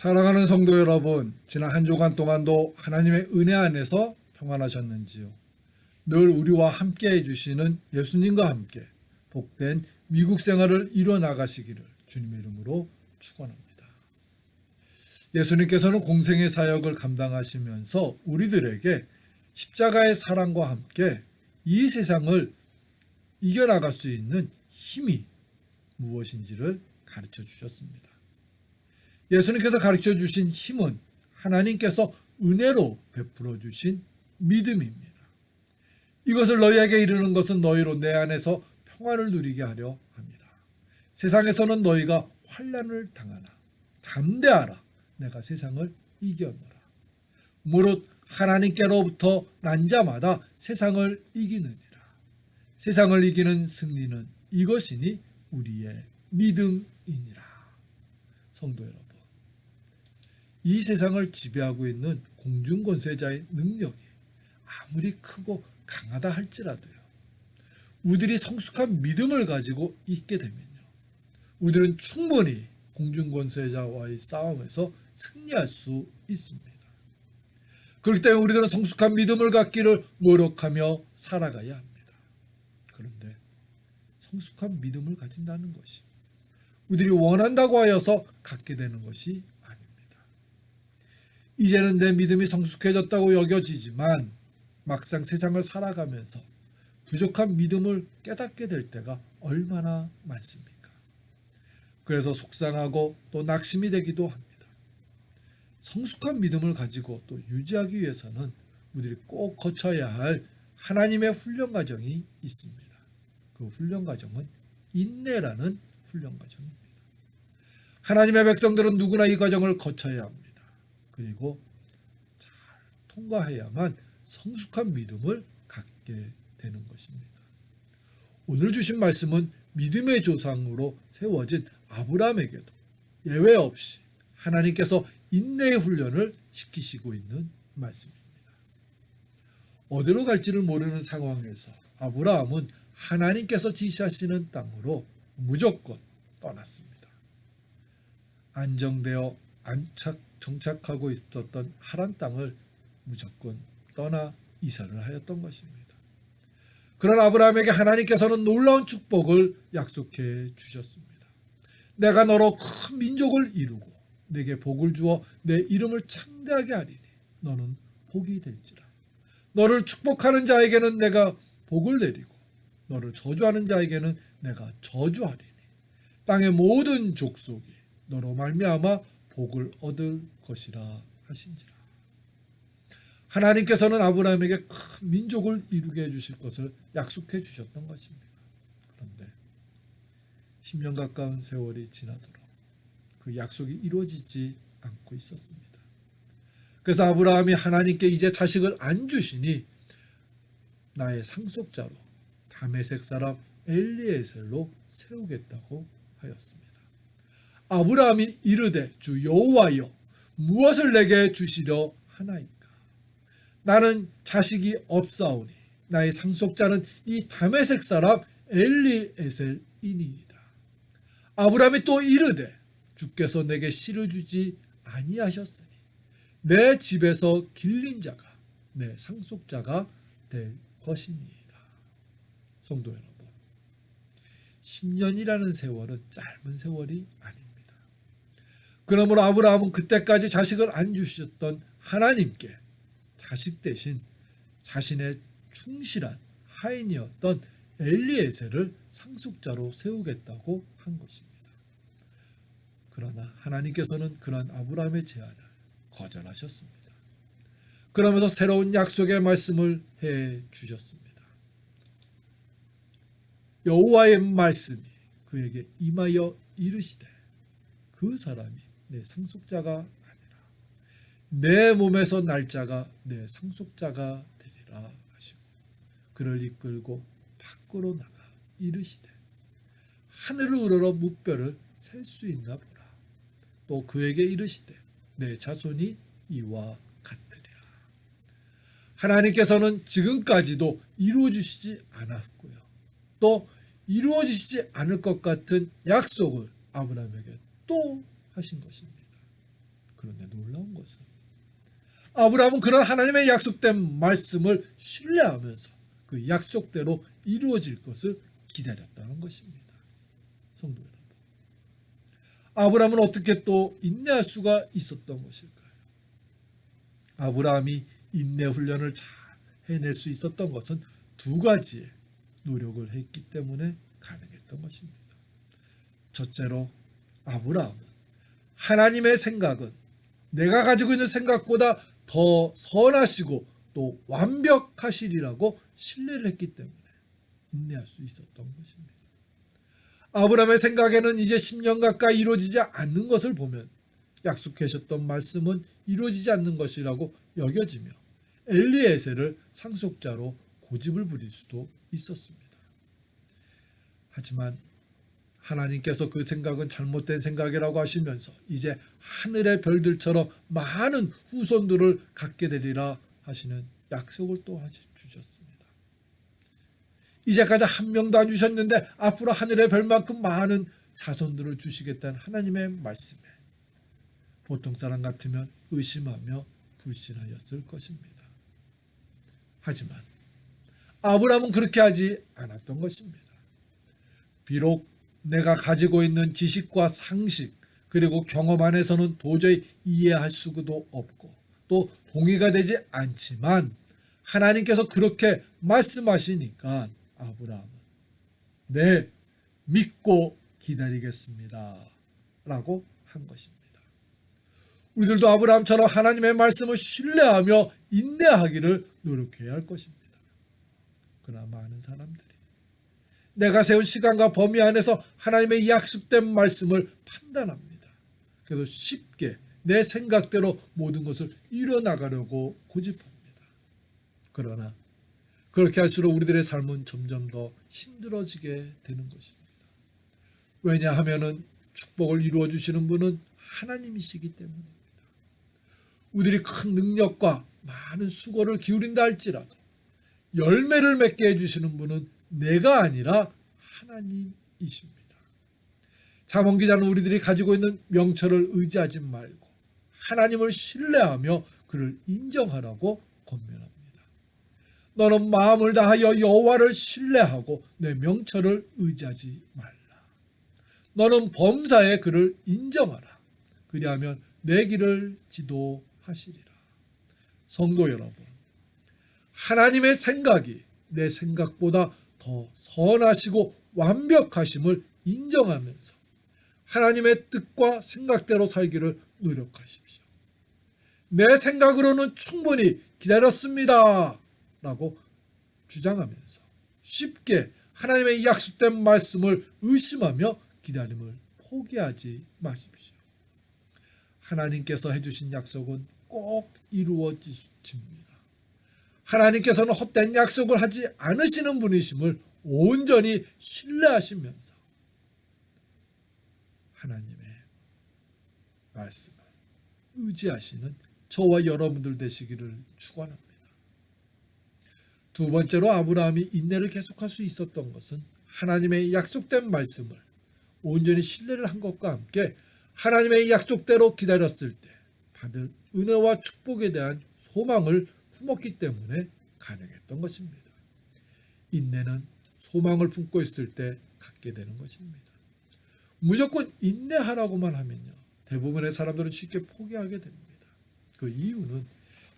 사랑하는 성도 여러분, 지난 한 주간 동안도 하나님의 은혜 안에서 평안하셨는지요? 늘 우리와 함께 해주시는 예수님과 함께 복된 미국 생활을 이뤄 나가시기를 주님의 이름으로 축원합니다. 예수님께서는 공생의 사역을 감당하시면서 우리들에게 십자가의 사랑과 함께 이 세상을 이겨나갈 수 있는 힘이 무엇인지를 가르쳐 주셨습니다. 예수님께서 가르쳐 주신 힘은 하나님께서 은혜로 베풀어 주신 믿음입니다. 이것을 너희에게 이르는 것은 너희로 내 안에서 평안을 누리게 하려 합니다. 세상에서는 너희가 환난을 당하나 담대하라, 내가 세상을 이겼노라. 무릇 하나님께로부터 난 자마다 세상을 이기느니라. 세상을 이기는 승리는 이것이니 우리의 믿음이니라. 성도 여러분, 이 세상을 지배하고 있는 공중권세자의 능력이 아무리 크고 강하다 할지라도요, 우리들이 성숙한 믿음을 가지고 있게 되면요, 우리들은 충분히 공중권세자와의 싸움에서 승리할 수 있습니다. 그렇기 때문에 우리들은 성숙한 믿음을 갖기를 노력하며 살아가야 합니다. 그런데 성숙한 믿음을 가진다는 것이 우리들이 원한다고 하여서 갖게 되는 것이 아닙니다. 이제는 내 믿음이 성숙해졌다고 여겨지지만 막상 세상을 살아가면서 부족한 믿음을 깨닫게 될 때가 얼마나 많습니까? 그래서 속상하고 또 낙심이 되기도 합니다. 성숙한 믿음을 가지고 또 유지하기 위해서는 우리들이 꼭 거쳐야 할 하나님의 훈련 과정이 있습니다. 그 훈련 과정은 인내라는 훈련 과정입니다. 하나님의 백성들은 누구나 이 과정을 거쳐야 합니다. 그리고 잘 통과해야만 성숙한 믿음을 갖게 되는 것입니다. 오늘 주신 말씀은 믿음의 조상으로 세워진 아브라함에게도 예외 없이 하나님께서 인내의 훈련을 시키시고 있는 말씀입니다. 어디로 갈지를 모르는 상황에서 아브라함은 하나님께서 지시하시는 땅으로 무조건 떠났습니다. 안정되어 정착하고 있었던 하란 땅을 무조건 떠나 이사를 하였던 것입니다. 그런 아브라함에게 하나님께서는 놀라운 축복을 약속해 주셨습니다. 내가 너로 큰 민족을 이루고 내게 복을 주어 내 이름을 창대하게 하리니 너는 복이 될지라. 너를 축복하는 자에게는 내가 복을 내리고 너를 저주하는 자에게는 내가 저주하리니 땅의 모든 족속이 너로 말미암아 복을 얻을 것이라 하신지라. 하나님께서는 아브라함에게 큰 민족을 이루게 해주실 것을 약속해 주셨던 것입니다. 그런데 10년 가까운 세월이 지나도록 그 약속이 이루어지지 않고 있었습니다. 그래서 아브라함이 하나님께 이제 자식을 안 주시니 나의 상속자로 다메섹 사람 엘리에셀로 세우겠다고 하였습니다. 아브라함이 이르되 주 여호와여 무엇을 내게 주시려 하나이까? 나는 자식이 없사오니 나의 상속자는 이 다메섹 사람 엘리에셀이니이다. 아브라함이 또 이르되 주께서 내게 씨를 주지 아니하셨으니 내 집에서 길린 자가 내 상속자가 될 것이니이다. 성도 여러분, 10년이라는 세월은 짧은 세월이 아닙니다. 그러므로 아브라함은 그때까지 자식을 안 주셨던 하나님께 자식 대신 자신의 충실한 하인이었던 엘리에셀을 상속자로 세우겠다고 한 것입니다. 그러나 하나님께서는 그러한 아브라함의 제안을 거절하셨습니다. 그러면서 새로운 약속의 말씀을 해 주셨습니다. 여호와의 말씀이 그에게 임하여 이르시되 그 사람이 내 상속자가 아니라 내 몸에서 날 자가 내 상속자가 되리라 하시고 그를 이끌고 밖으로 나가 이르시되 하늘을 우러러 무뼈를 셀 수 있나 보라. 또 그에게 이르시되 내 자손이 이와 같으리라. 하나님께서는 지금까지도 이루어주시지 않았고요, 또 이루어지지 않을 것 같은 약속을 아브라함에게 또 하신 것입니다. 그런데 놀라운 것은 아브라함은 그런 하나님의 약속된 말씀을 신뢰하면서 그 약속대로 이루어질 것을 기다렸다는 것입니다. 성도 여러분, 아브라함은 어떻게 또 인내할 수가 있었던 것일까요? 아브라함이 인내 훈련을 잘 해낼 수 있었던 것은 두 가지의 노력을 했기 때문에 가능했던 것입니다. 첫째로 아브라함은 하나님의 생각은 내가 가지고 있는 생각보다 더 선하시고 또 완벽하시리라고 신뢰를 했기 때문에 인내할 수 있었던 것입니다. 아브라함의 생각에는 이제 10년 가까이 이루어지지 않는 것을 보면 약속하셨던 말씀은 이루어지지 않는 것이라고 여겨지며 엘리에셀을 상속자로 고집을 부릴 수도 있었습니다. 하지만 하나님께서 그 생각은 잘못된 생각이라고 하시면서 이제 하늘의 별들처럼 많은 후손들을 갖게 되리라 하시는 약속을 또 주셨습니다. 이제까지 한 명도 안 주셨는데 앞으로 하늘의 별만큼 많은 자손들을 주시겠다는 하나님의 말씀에 보통 사람 같으면 의심하며 불신하였을 것입니다. 하지만 아브라함은 그렇게 하지 않았던 것입니다. 비록 내가 가지고 있는 지식과 상식 그리고 경험 안에서는 도저히 이해할 수도 없고 또 동의가 되지 않지만 하나님께서 그렇게 말씀하시니까 아브라함은 네, 믿고 기다리겠습니다 라고 한 것입니다. 우리들도 아브라함처럼 하나님의 말씀을 신뢰하며 인내하기를 노력해야 할 것입니다. 그러나 많은 사람들이 내가 세운 시간과 범위 안에서 하나님의 약속된 말씀을 판단합니다. 그래서 쉽게 내 생각대로 모든 것을 이뤄나가려고 고집합니다. 그러나 그렇게 할수록 우리들의 삶은 점점 더 힘들어지게 되는 것입니다. 왜냐하면 축복을 이루어 주시는 분은 하나님이시기 때문입니다. 우리들이 큰 능력과 많은 수고를 기울인다 할지라도 열매를 맺게 해주시는 분은 내가 아니라 하나님이십니다. 잠언 기자는 우리들이 가지고 있는 명철을 의지하지 말고 하나님을 신뢰하며 그를 인정하라고 권면합니다. 너는 마음을 다하여 여호와를 신뢰하고 내 명철을 의지하지 말라. 너는 범사에 그를 인정하라. 그리하면 내 길을 지도하시리라. 성도 여러분, 하나님의 생각이 내 생각보다 더 선하시고 완벽하심을 인정하면서 하나님의 뜻과 생각대로 살기를 노력하십시오. 내 생각으로는 충분히 기다렸습니다 라고 주장하면서 쉽게 하나님의 약속된 말씀을 의심하며 기다림을 포기하지 마십시오. 하나님께서 해주신 약속은 꼭 이루어집니다. 하나님께서는 헛된 약속을 하지 않으시는 분이심을 온전히 신뢰하시면서 하나님의 말씀을 의지하시는 저와 여러분들 되시기를 축원합니다. 두 번째로 아브라함이 인내를 계속할 수 있었던 것은 하나님의 약속된 말씀을 온전히 신뢰를 한 것과 함께 하나님의 약속대로 기다렸을 때 받을 은혜와 축복에 대한 소망을 품었기 때문에 가능했던 것입니다. 인내는 소망을 품고 있을 때 갖게 되는 것입니다. 무조건 인내하라고만 하면요, 대부분의 사람들은 쉽게 포기하게 됩니다. 그 이유는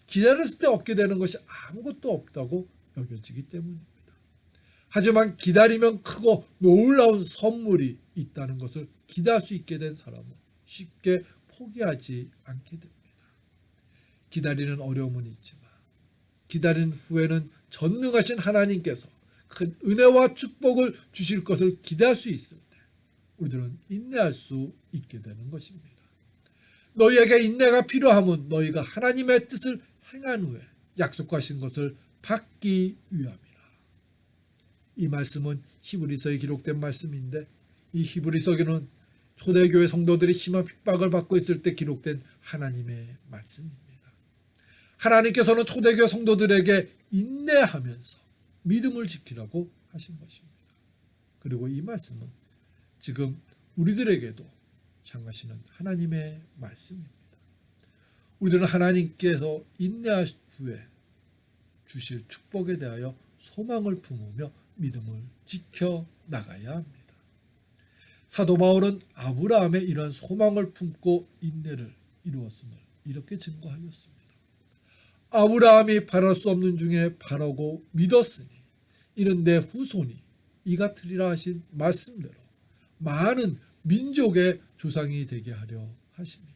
기다렸을 때 얻게 되는 것이 아무것도 없다고 여겨지기 때문입니다. 하지만 기다리면 크고 놀라운 선물이 있다는 것을 기대할 수 있게 된 사람은 쉽게 포기하지 않게 됩니다. 기다리는 어려움은 있지만 기다린 후에는 전능하신 하나님께서 큰 은혜와 축복을 주실 것을 기대할 수 있을 때 우리들은 인내할 수 있게 되는 것입니다. 너희에게 인내가 필요함은 너희가 하나님의 뜻을 행한 후에 약속하신 것을 받기 위함이라. 이 말씀은 히브리서에 기록된 말씀인데 이 히브리서에는 초대교회 성도들이 심한 핍박을 받고 있을 때 기록된 하나님의 말씀입니다. 하나님께서는 초대교회 성도들에게 인내하면서 믿음을 지키라고 하신 것입니다. 그리고 이 말씀은 지금 우리들에게도 향하시는 하나님의 말씀입니다. 우리들은 하나님께서 인내하신 후에 주실 축복에 대하여 소망을 품으며 믿음을 지켜 나가야 합니다. 사도 바울은 아브라함의 이러한 소망을 품고 인내를 이루었음을 이렇게 증거하였습니다. 아브라함이 바랄 수 없는 중에 바라고 믿었으니 이는 내 후손이 이 같으리라 하신 말씀대로 많은 민족의 조상이 되게 하려 하십니다.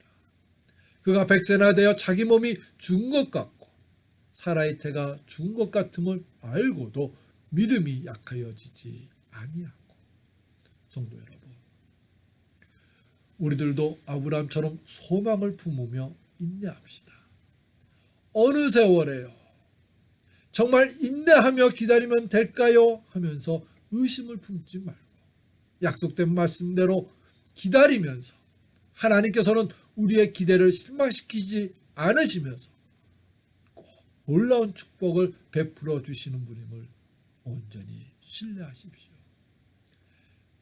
그가 백세나 되어 자기 몸이 죽은 것 같고 사라의 태가 죽은 것 같음을 알고도 믿음이 약하여지지 아니하고. 성도 여러분, 우리들도 아브라함처럼 소망을 품으며 인내합시다. 어느 세월에요? 정말 인내하며 기다리면 될까요? 하면서 의심을 품지 말고 약속된 말씀대로 기다리면서 하나님께서는 우리의 기대를 실망시키지 않으시면서 꼭 놀라운 축복을 베풀어 주시는 분임을 온전히 신뢰하십시오.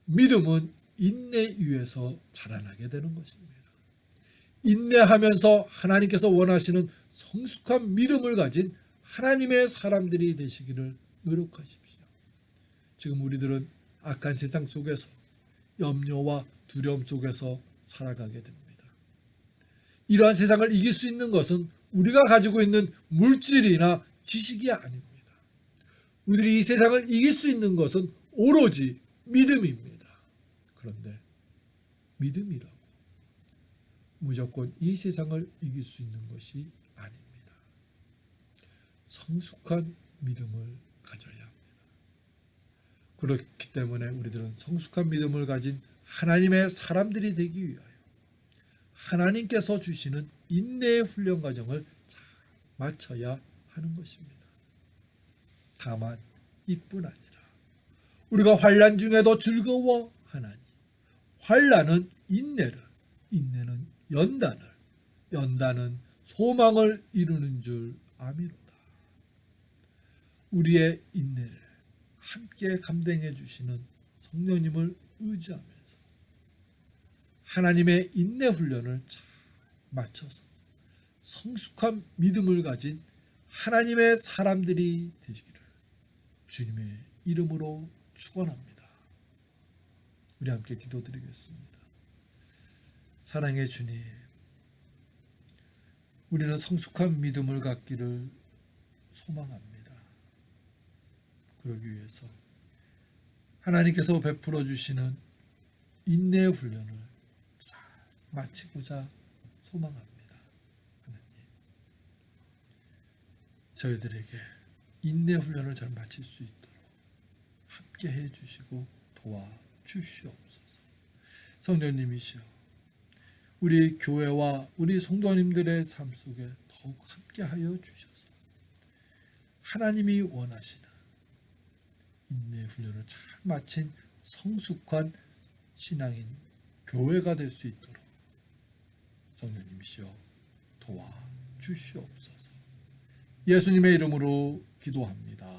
믿음은 인내 위에서 자라나게 되는 것입니다. 인내하면서 하나님께서 원하시는 성숙한 믿음을 가진 하나님의 사람들이 되시기를 노력하십시오. 지금 우리들은 악한 세상 속에서 염려와 두려움 속에서 살아가게 됩니다. 이러한 세상을 이길 수 있는 것은 우리가 가지고 있는 물질이나 지식이 아닙니다. 우리들이 이 세상을 이길 수 있는 것은 오로지 믿음입니다. 그런데 믿음이라고 무조건 이 세상을 이길 수 있는 것이 아닙니다. 성숙한 믿음을 가져야 합니다. 그렇기 때문에 우리들은 성숙한 믿음을 가진 하나님의 사람들이 되기 위하여 하나님께서 주시는 인내의 훈련 과정을 잘 마쳐야 하는 것입니다. 다만 이뿐 아니라 우리가 환난 중에도 즐거워하나니 환난은 인내를, 인내는 연단을, 연단은 소망을 이루는 줄 아미로다. 우리의 인내를 함께 감당해 주시는 성령님을 의지하면서 하나님의 인내 훈련을 잘 마쳐서 성숙한 믿음을 가진 하나님의 사람들이 되시기를 주님의 이름으로 축원합니다. 우리 함께 기도드리겠습니다. 사랑의 주님, 우리는 성숙한 믿음을 갖기를 소망합니다. 그러기 위해서 하나님께서 베풀어 주시는 인내의 훈련을 잘 마치고자 소망합니다. 하나님, 저희들에게 인내 훈련을 잘 마칠 수 있도록 함께 해주시고 도와주시옵소서. 성령님이시여, 우리 교회와 우리 성도님들의 삶 속에 더욱 함께하여 주셔서 하나님이 원하시는 인내 훈련을 잘 마친 성숙한 신앙인 교회가 될 수 있도록 성령님이시여 도와주시옵소서. 예수님의 이름으로 기도합니다.